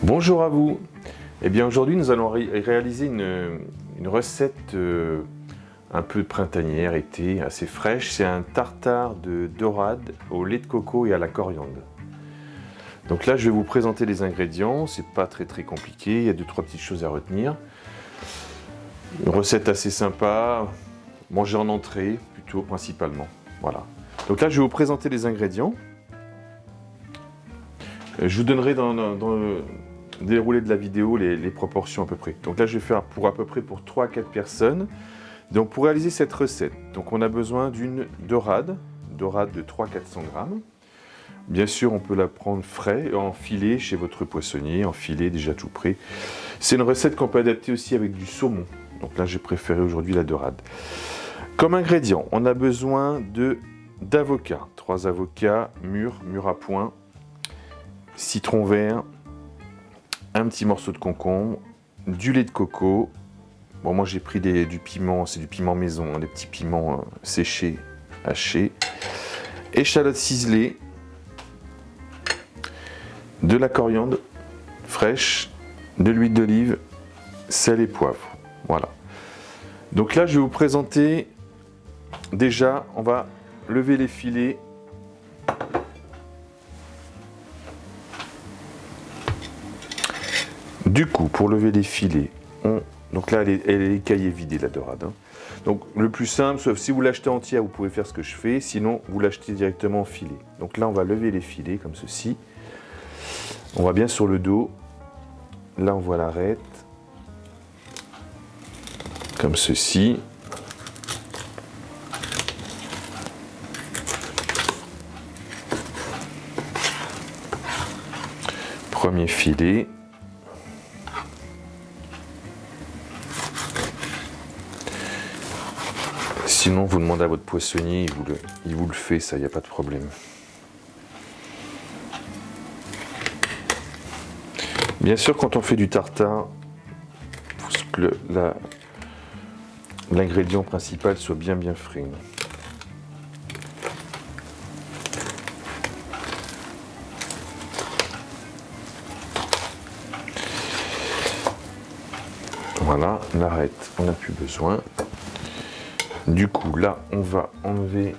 Bonjour à vous. Eh bien aujourd'hui nous allons réaliser une recette un peu printanière, été, assez fraîche. C'est un tartare de dorade au lait de coco et à la coriandre. Donc là je vais vous présenter les ingrédients, c'est pas très compliqué, il y a 2-3 petites choses à retenir. Une recette assez sympa, manger en entrée plutôt principalement. Voilà. Donc là je vais vous présenter les ingrédients. Je vous donnerai dans le déroulé de la vidéo les proportions à peu près. Donc là je vais faire pour à peu près pour 3 à 4 personnes. Donc pour réaliser cette recette, donc on a besoin d'une dorade de 300-400 grammes. Bien sûr on peut la prendre frais, en filet chez votre poissonnier, en filet déjà tout prêt. C'est une recette qu'on peut adapter aussi avec du saumon. Donc là j'ai préféré aujourd'hui la dorade. Comme ingrédients, on a besoin d'avocats, 3 avocats mûrs à point, citron vert, un petit morceau de concombre, du lait de coco. Bon, moi j'ai pris du piment, c'est du piment maison, des petits piments séchés, hachés, échalotes ciselées, de la coriandre fraîche, de l'huile d'olive, sel et poivre. Voilà. Donc là je vais vous présenter, déjà on va lever les filets. Du coup, pour lever les filets, donc là, elle est écaillée, vidée, la dorade. Donc le plus simple, sauf si vous l'achetez entière, vous pouvez faire ce que je fais. Sinon, vous l'achetez directement en filet. Donc là, on va lever les filets comme ceci. On va bien sur le dos. Là, on voit l'arête. Comme ceci. Premier filet. Sinon, vous demandez à votre poissonnier, il vous le fait, ça, il n'y a pas de problème. Bien sûr, quand on fait du tartare, il faut que l'ingrédient principal soit bien frais. Voilà, l'arête, on n'a plus besoin. Du coup, là, on va enlever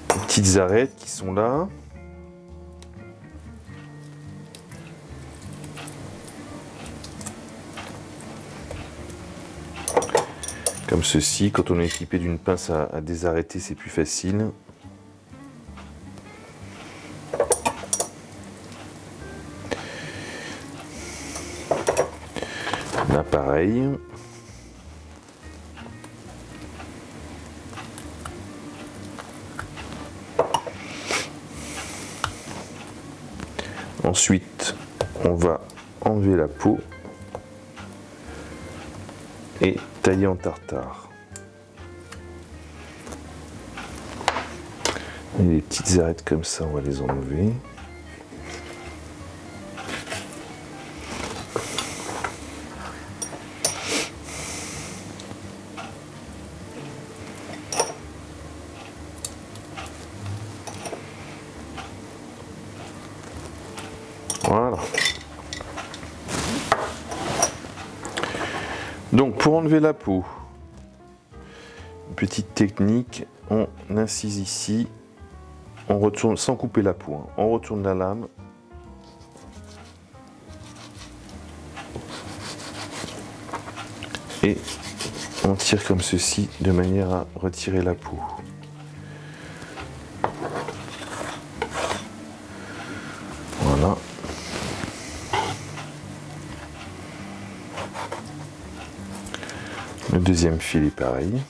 les petites arêtes qui sont là. Comme ceci, quand on est équipé d'une pince à désarrêter, c'est plus facile. Là, pareil. Ensuite, on va enlever la peau et tailler en tartare. Et les petites arêtes comme ça, on va les enlever. Voilà. Donc pour enlever la peau, une petite technique, on incise ici, on retourne sans couper la peau, hein. On retourne la lame. Et on tire comme ceci de manière à retirer la peau. Voilà. Le deuxième filet pareil.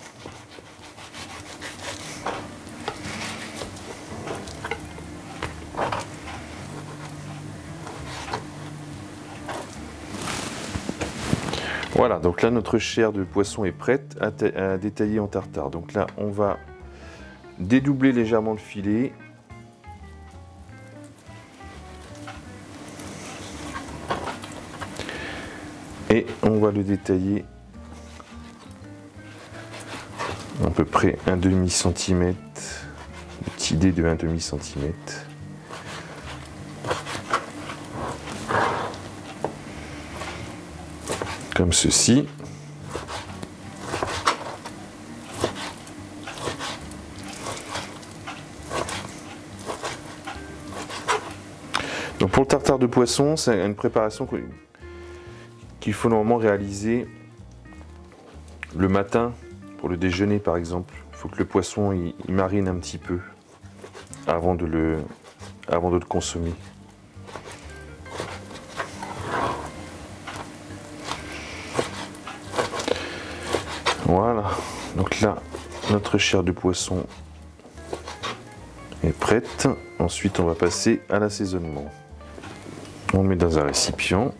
Voilà, donc là notre chair de poisson est prête à détailler en tartare. Donc là on va dédoubler légèrement le filet. Et on va le détailler à peu près un demi-centimètre, une petite idée de un demi-centimètre. comme ceci. Donc pour le tartare de poisson, c'est une préparation qu'il faut normalement réaliser le matin pour le déjeuner par exemple. Il faut que le poisson il marine un petit peu avant de le consommer. Voilà, donc là notre chair de poisson est prête. Ensuite on va passer à l'assaisonnement. On le met dans un récipient.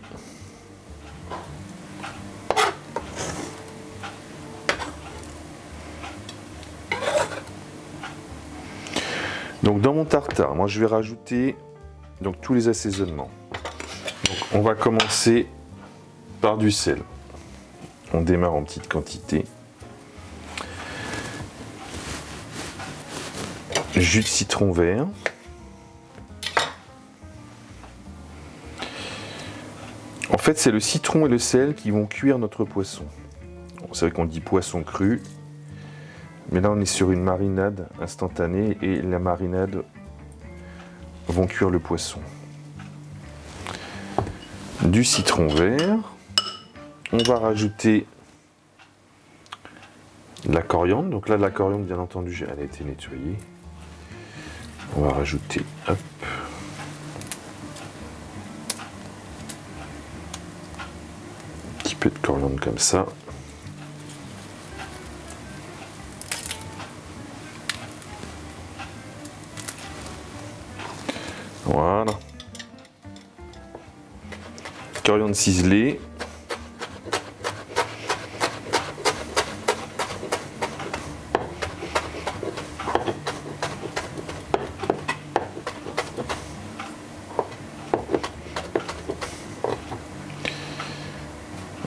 Donc dans mon tartare, moi je vais rajouter donc tous les assaisonnements. Donc on va commencer par du sel. On démarre en petite quantité. Jus de citron vert. En fait, c'est le citron et le sel qui vont cuire notre poisson. C'est vrai qu'on dit poisson cru, mais là on est sur une marinade instantanée et la marinade vont cuire le poisson. Du citron vert. On va rajouter de la coriandre. Donc là, de la coriandre, bien entendu, elle a été nettoyée. On va rajouter, hop, un petit peu de coriandre comme ça. Voilà. Coriandre ciselée.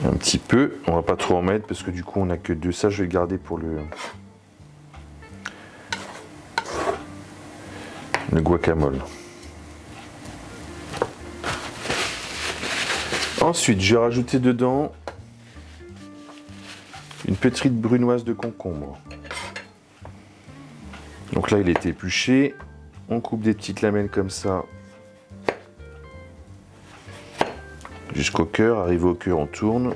Un petit peu, on va pas trop en mettre parce que du coup on n'a que deux. Ça je vais le garder pour le guacamole. Ensuite, j'ai rajouté dedans une petite brunoise de concombre. Donc là, il est épluché. On coupe des petites lamelles comme ça jusqu'au cœur. Arrivé au cœur, on tourne.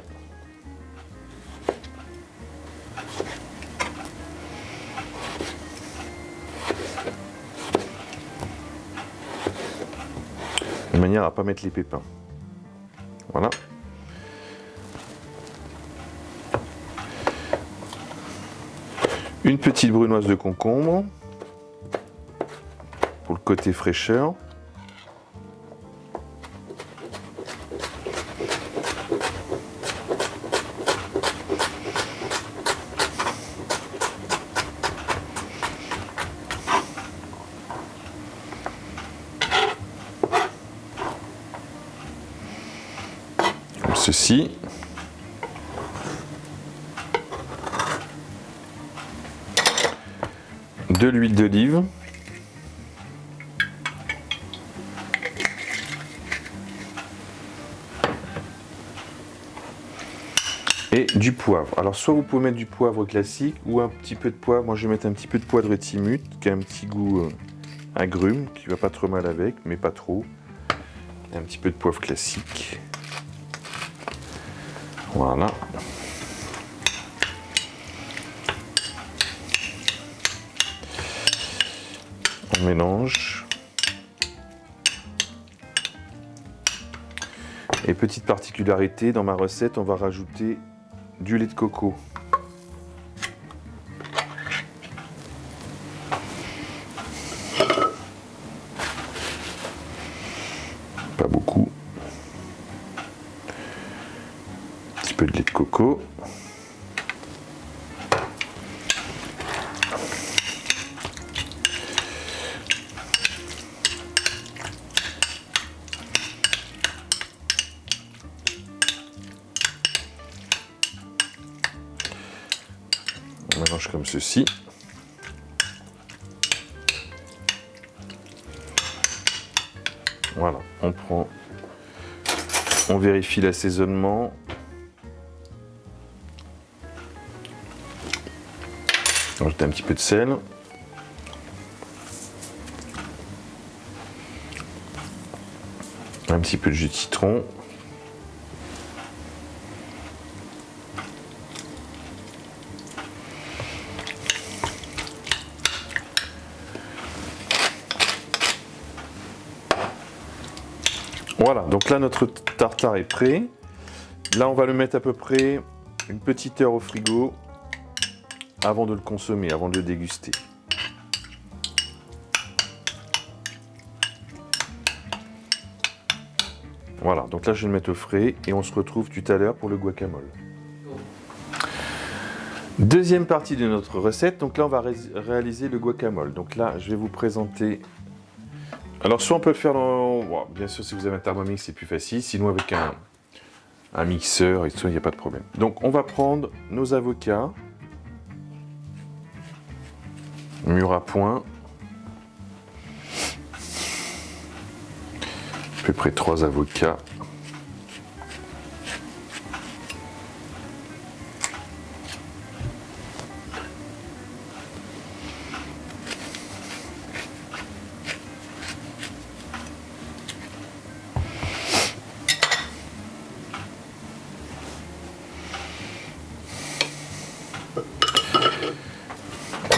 De manière à ne pas mettre les pépins. Voilà. Une petite brunoise de concombre pour le côté fraîcheur. Comme ceci. De l'huile d'olive. Et du poivre. Alors soit vous pouvez mettre du poivre classique ou un petit peu de poivre. Moi je vais mettre un petit peu de poivre timut qui a un petit goût agrume, qui va pas trop mal avec, mais pas trop. Et un petit peu de poivre classique. Voilà. On mélange. Et petite particularité, dans ma recette, on va rajouter du lait de coco. Pas beaucoup. Un petit peu de lait de coco. On mélange comme ceci. Voilà, on vérifie l'assaisonnement. rajouter un petit peu de sel. Un petit peu de jus de citron. Voilà, donc là notre tartare est prêt. Là on va le mettre à peu près une petite heure au frigo avant de le consommer, avant de le déguster. Voilà, donc là je vais le mettre au frais et on se retrouve tout à l'heure pour le guacamole. Deuxième partie de notre recette, donc là on va réaliser le guacamole. Donc là je vais vous présenter... Alors soit on peut le faire dans... Bon, bien sûr si vous avez un Thermomix c'est plus facile, sinon avec un mixeur et tout ça il n'y a pas de problème. Donc on va prendre nos avocats, mûrs à point, à peu près 3 avocats.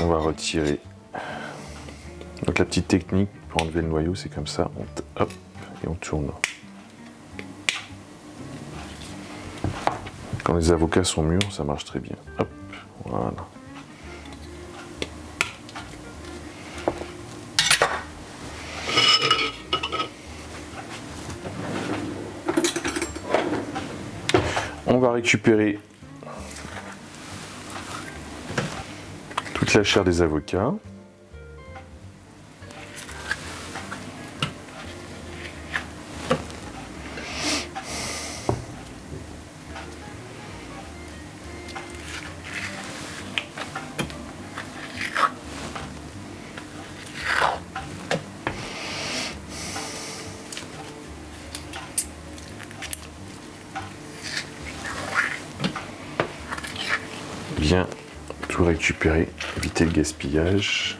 On va retirer. Donc la petite technique pour enlever le noyau, c'est comme ça, hop, et on tourne. Quand les avocats sont mûrs, ça marche très bien. Hop, voilà. On va récupérer toute la chair des avocats. Bien tout récupérer, éviter le gaspillage.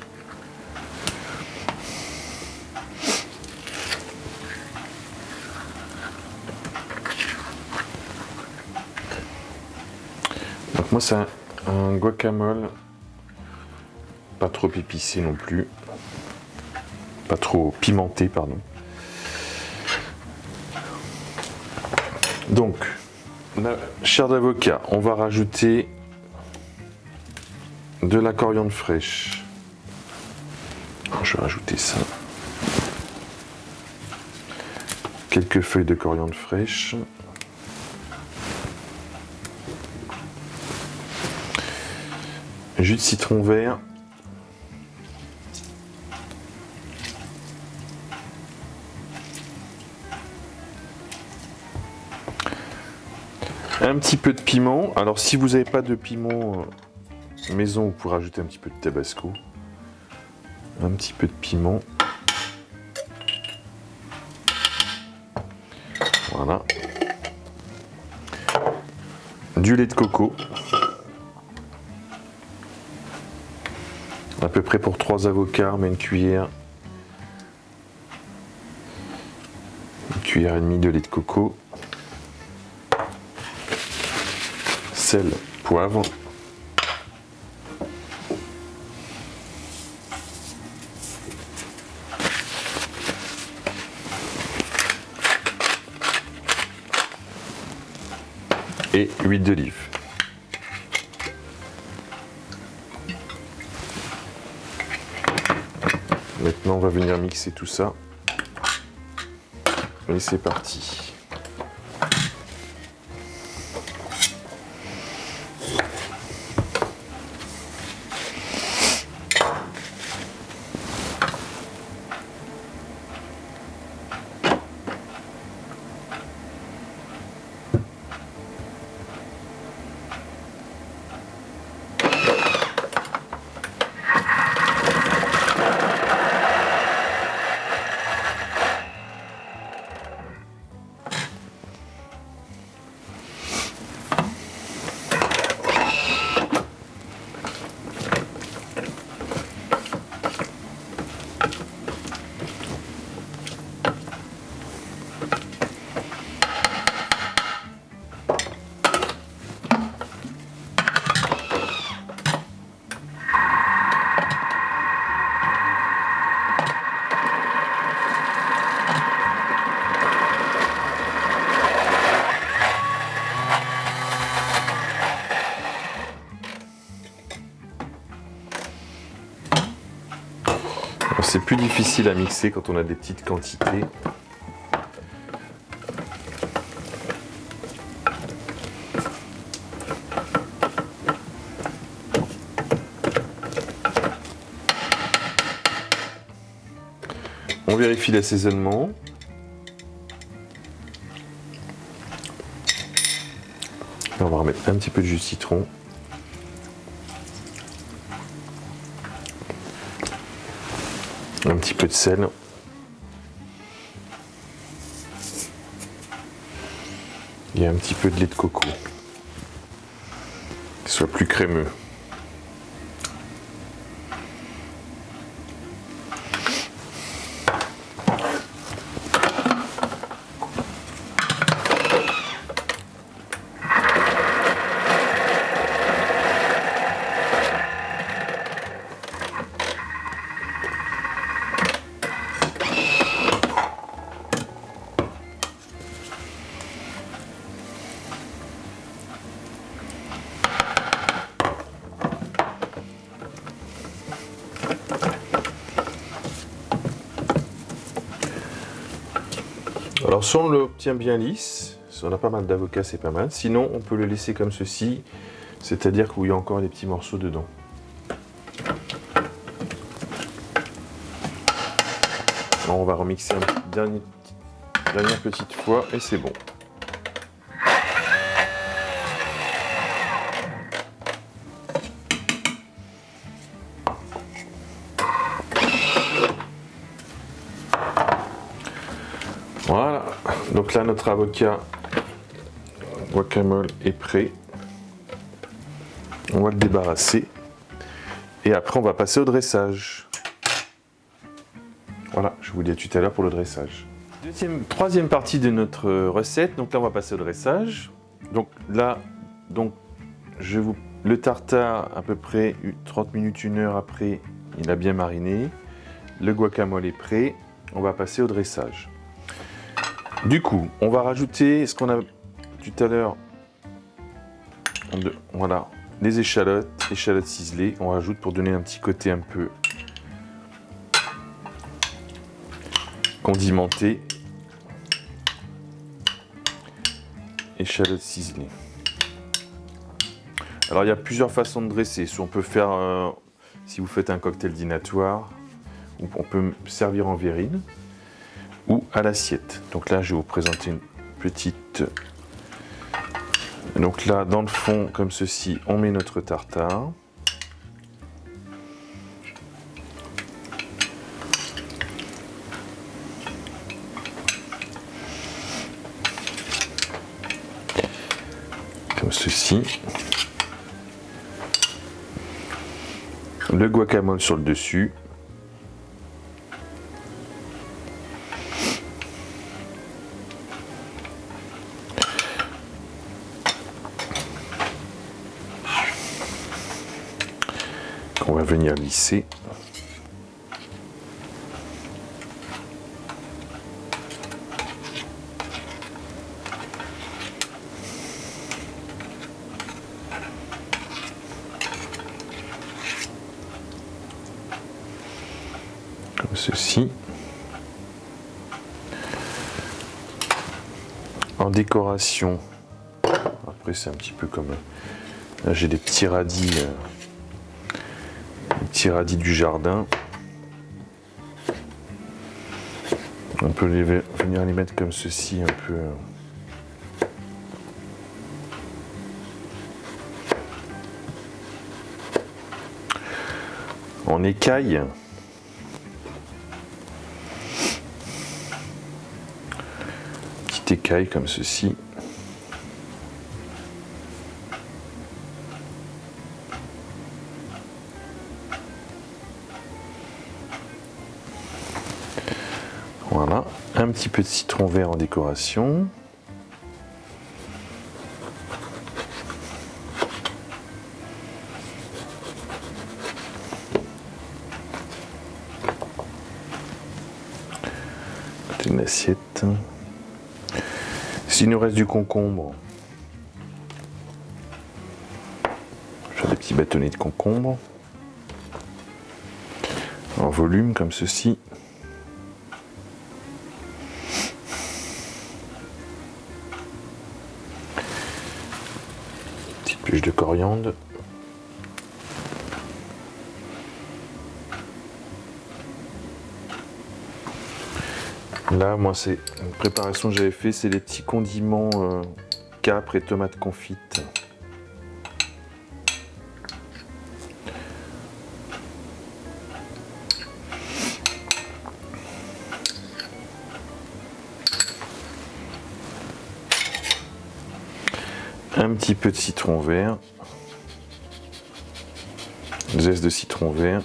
Donc moi c'est un guacamole pas trop épicé non plus, pas trop pimenté pardon. Donc la chair d'avocat, on va rajouter de la coriandre fraîche. Je vais rajouter ça. Quelques feuilles de coriandre fraîche. Jus de citron vert. Un petit peu de piment. Alors si vous n'avez pas de piment maison, vous pouvez rajouter un petit peu de tabasco. Un petit peu de piment. Voilà. Du lait de coco. À peu près pour 3 avocats, mais une cuillère et demie de lait de coco. Sel, poivre. Et huile d'olive. Maintenant, on va venir mixer tout ça. Et c'est parti. C'est plus difficile à mixer quand on a des petites quantités. On vérifie l'assaisonnement. On va remettre un petit peu de jus de citron. Un petit peu de sel. Et un petit peu de lait de coco. Qu'il soit plus crémeux. Alors soit on l'obtient bien lisse, si on a pas mal d'avocats c'est pas mal, sinon on peut le laisser comme ceci, c'est-à-dire qu'il y a encore des petits morceaux dedans. Alors on va remixer une dernière petite fois et c'est bon. Voilà, donc là notre avocat guacamole est prêt. On va le débarrasser et après on va passer au dressage. Voilà, je vous l'ai dit tout à l'heure pour le dressage. Troisième partie de notre recette, donc là on va passer au dressage. Donc là, le tartare à peu près 30 minutes, 1 heure après, il a bien mariné. Le guacamole est prêt, on va passer au dressage. Du coup, on va rajouter ce qu'on a tout à l'heure. Voilà, les échalotes ciselées. On rajoute pour donner un petit côté un peu condimenté. Échalotes ciselées. Alors il y a plusieurs façons de dresser. Soit on peut faire, si vous faites un cocktail dînatoire, ou on peut servir en verrine ou à l'assiette. Donc là, je vais vous présenter une petite. Donc là, dans le fond, comme ceci, on met notre tartare. Comme ceci. Le guacamole sur le dessus. On va venir lisser. Comme ceci. En décoration, après c'est un petit peu comme... Là j'ai des petits radis. Radis du jardin. On peut venir les mettre comme ceci un peu. En écaille. Petite écaille comme ceci. Voilà, un petit peu de citron vert en décoration. Une assiette. S'il nous reste du concombre, je vais faire des petits bâtonnets de concombre. en volume comme ceci. Petite pêche de coriandre. Là, moi, c'est une préparation que j'avais fait, c'est les petits condiments capre et tomates confites. Un petit peu de citron vert, zeste de citron vert.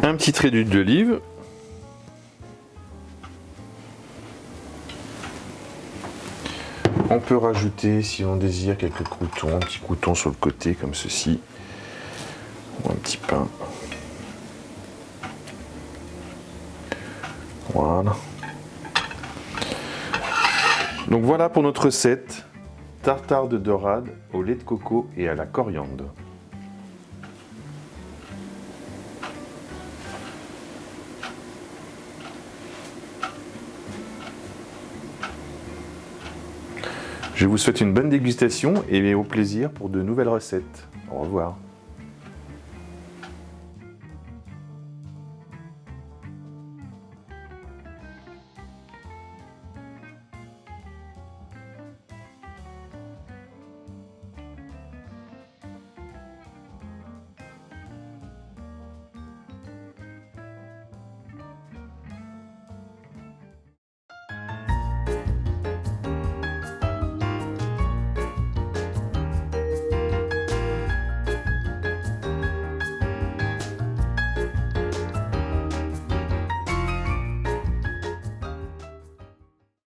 Un petit trait d'huile d'olive. On peut rajouter, si on désire, quelques croûtons, un petit crouton sur le côté comme ceci, ou un petit pain. Voilà. Donc voilà pour notre recette, tartare de dorade au lait de coco et à la coriandre. Je vous souhaite une bonne dégustation et au plaisir pour de nouvelles recettes. Au revoir.